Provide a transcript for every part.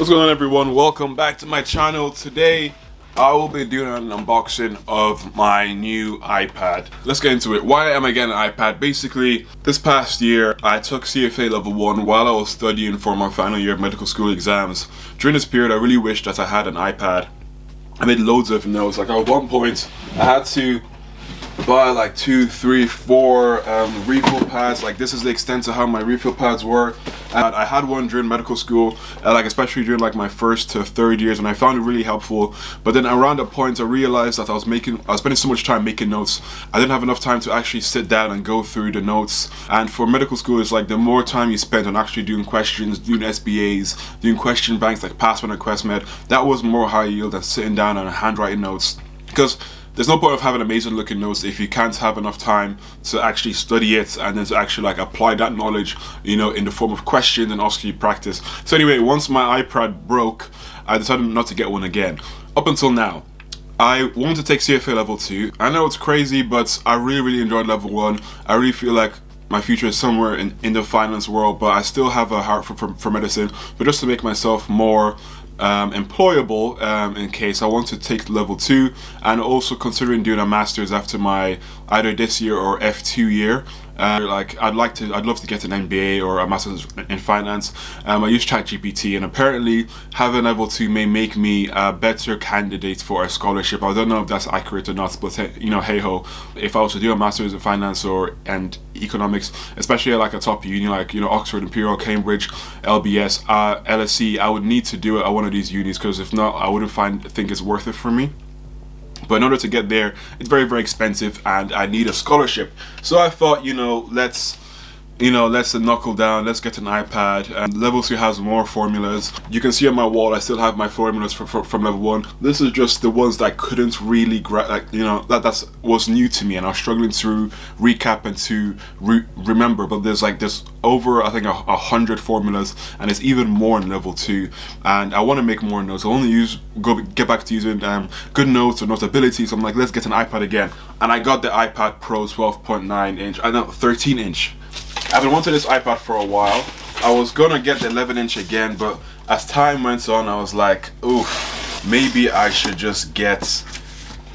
What's going on, everyone? Welcome back to my channel. Today I will be doing an unboxing of my new iPad. Let's get into it. Why am I getting an iPad? Basically, this past year I took CFA level 1 while I was studying for my final year of medical school exams. During this period I really wished that I had an iPad. I made loads of notes. Like at one point I had to buy like 2, 3, 4 refill pads. Like this is the extent of how my refill pads were. And I had one during medical school, like especially during like my first to third years, and I found it really helpful. But then around a point I realized that I was spending so much time making notes. I didn't have enough time to actually sit down and go through the notes. And for medical school, it's like the more time you spend on actually doing questions, doing SBAs, doing question banks like PassMed and QuestMed, that was more high yield than sitting down and handwriting notes. Because there's no point of having amazing looking notes if you can't have enough time to actually study it and then to actually like apply that knowledge, you know, in the form of questions and also you practice. So anyway, once my iPad broke, I decided not to get one again. Up until now, I want to take CFA level 2. I know it's crazy, but I really enjoyed level 1. I really feel like my future is somewhere in the finance world, but I still have a heart for medicine. But just to make myself more employable in case I want to take level 2, and also considering doing a master's after my either this year or F2 year. Like I'd love to get an MBA or a master's in finance. I use ChatGPT, and apparently having level 2 may make me a better candidate for a scholarship. I don't know if that's accurate or not, but you know, hey ho, if I was to do a master's in finance and economics, especially at like a top uni like, you know, Oxford, Imperial, Cambridge, LBS, LSE, I would need to do it at one of these unis, because if not I wouldn't think it's worth it for me. But in order to get there, it's very expensive and I need a scholarship. So I thought, let's knuckle down, let's get an iPad. And level 2 has more formulas. You can see on my wall I still have my formulas from level 1. This is just the ones that I couldn't really that was new to me, and I was struggling to recap and to remember. But there's over I think 100 formulas, and it's even more in level 2, and I want to make more notes. I want to get back to using good notes or notability. So I'm like, let's get an iPad again, and I got the iPad Pro 12.9 inch. I know 13 inch. I've been wanting this iPad for a while. I was gonna get the 11 inch again, but as time went on I was like, ooh, maybe I should just get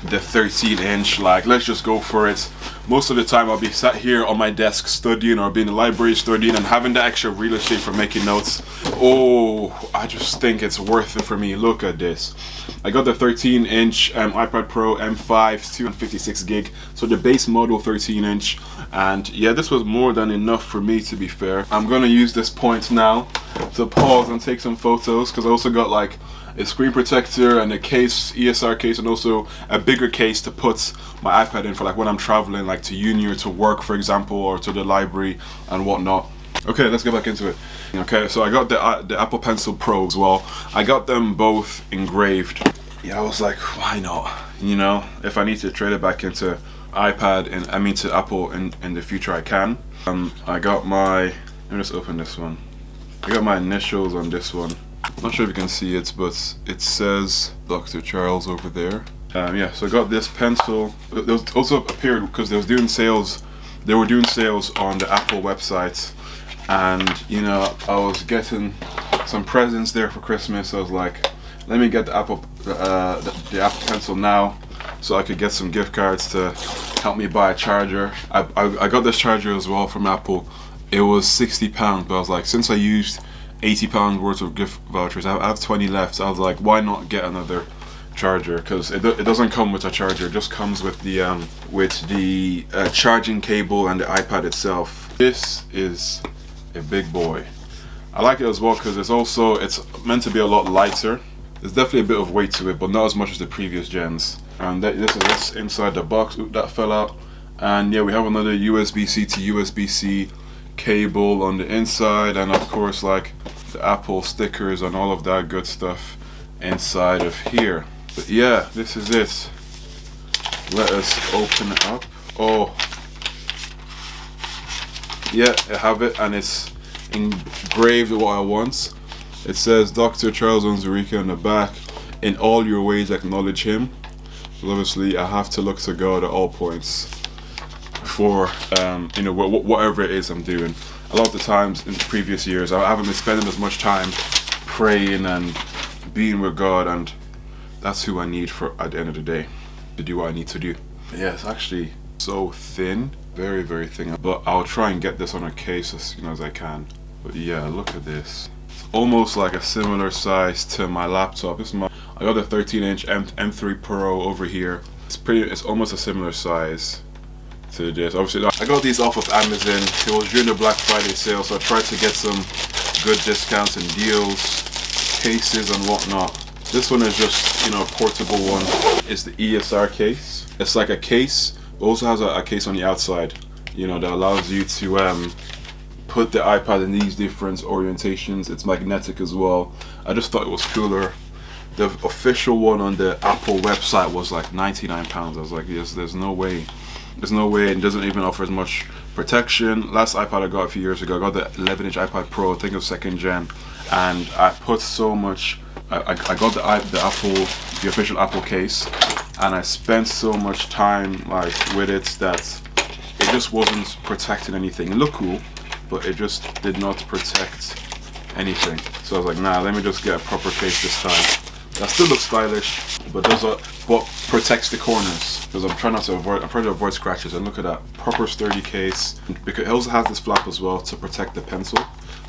the 13 inch. Like, let's just go for it. Most of the time I'll be sat here on my desk studying, or be in the library studying, and having the extra real estate for making notes. Oh, I just think it's worth it for me. Look at this. I got the 13 inch iPad Pro M5, 256 gig, so the base model 13 inch, and yeah, this was more than enough for me, to be fair. I'm gonna use this point now to pause and take some photos, because I also got like a screen protector and a case, ESR case, and also a bigger case to put my iPad in for like when I'm traveling, like to uni or to work, for example, or to the library and whatnot. Okay, let's get back into it. Okay, so I got the Apple Pencil Pro as well. I got them both engraved. Yeah, I was like, why not? You know, if I need to trade it back into iPad and to Apple in the future, I can. I got my, let me just open this one. I got my initials on this one. Not sure if you can see it, but it says Dr. Charles over there. Yeah, so I got this pencil. There was also a period because they were doing sales on the Apple website, and you know, I was getting some presents there for Christmas. So I was like, let me get the Apple Pencil now, so I could get some gift cards to help me buy a charger. I got this charger as well from Apple. It was £60, but I was like, since I used £80 worth of gift vouchers, I have 20 left. So I was like, why not get another charger? Because it doesn't come with a charger, it just comes with the charging cable and the iPad itself. This is a big boy. I like it as well because it's meant to be a lot lighter. There's definitely a bit of weight to it, but not as much as the previous gens. And this is what's inside the box. Oop, that fell out. And yeah, we have another USB-C to USB-C cable on the inside, and of course like the Apple stickers and all of that good stuff inside of here. But yeah, this is it. Let us open it up. Oh yeah, I have it, and it's engraved what I want. It says Dr. Charles Onzurika on the back. In all your ways acknowledge him. So obviously I have to look to God at all points for whatever it is I'm doing. A lot of the times in the previous years I haven't been spending as much time praying and being with God, and that's who I need for at the end of the day to do what I need to do. But yeah, it's actually so thin, very, very thin. But I'll try and get this on a case as soon as I can. But yeah, look at this. It's almost like a similar size to my laptop. I got the 13-inch M3 Pro over here. It's almost a similar size to this. Obviously, I got these off of Amazon. It was during the Black Friday sale, so I tried to get some good discounts and deals, cases and whatnot. This one is just, you know, a portable one. It's the ESR case. It's like a case, but also has a case on the outside, you know, that allows you to put the iPad in these different orientations. It's magnetic as well. I just thought it was cooler. The official one on the Apple website was like £99. I was like, yes, there's no way. There's no way. It doesn't even offer as much protection. Last iPad I got a few years ago, I got the 11-inch iPad Pro, I think it was 2nd gen, and I put so much. I got the official Apple case, and I spent so much time like with it that it just wasn't protecting anything. It looked cool, but it just did not protect anything. So I was like, nah, let me just get a proper case this time. That still looks stylish, but what protects the corners, because I'm trying to avoid scratches. And look at that, proper sturdy case. Because it also has this flap as well to protect the pencil,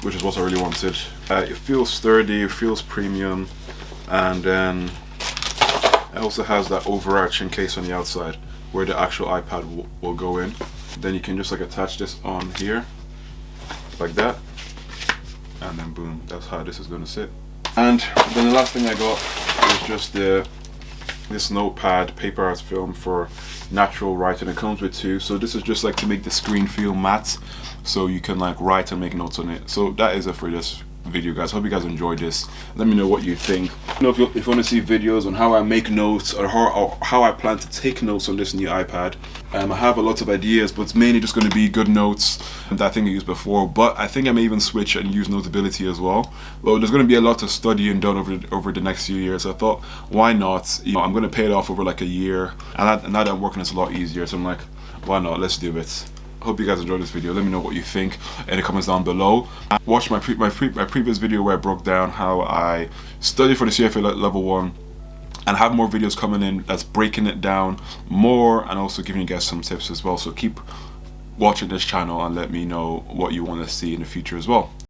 which is what I really wanted. It feels sturdy, it feels premium, and then it also has that overarching case on the outside where the actual iPad will go in. Then you can just like attach this on here like that, and then boom, that's how this is going to sit. And then the last thing I got is just this notepad paper art film for natural writing. It comes with two, so this is just like to make the screen feel matte, so you can like write and make notes on it. So that is it for this video, guys. Hope you guys enjoyed this. Let me know what you think. You know, if you want to see videos on how I make notes or how I plan to take notes on this new iPad, I have a lot of ideas, but it's mainly just going to be good notes that I think I used before. But I think I may even switch and use Notability as well. Well, there's going to be a lot of studying done over the next few years. I thought, why not? You know, I'm going to pay it off over like a year, and now that I'm working, it's a lot easier. So I'm like, why not? Let's do it. I hope you guys enjoyed this video. Let me know what you think in the comments down below. Watch my previous video where I broke down how I studied for the CFA level 1, and have more videos coming in that's breaking it down more and also giving you guys some tips as well. So keep watching this channel and let me know what you want to see in the future as well.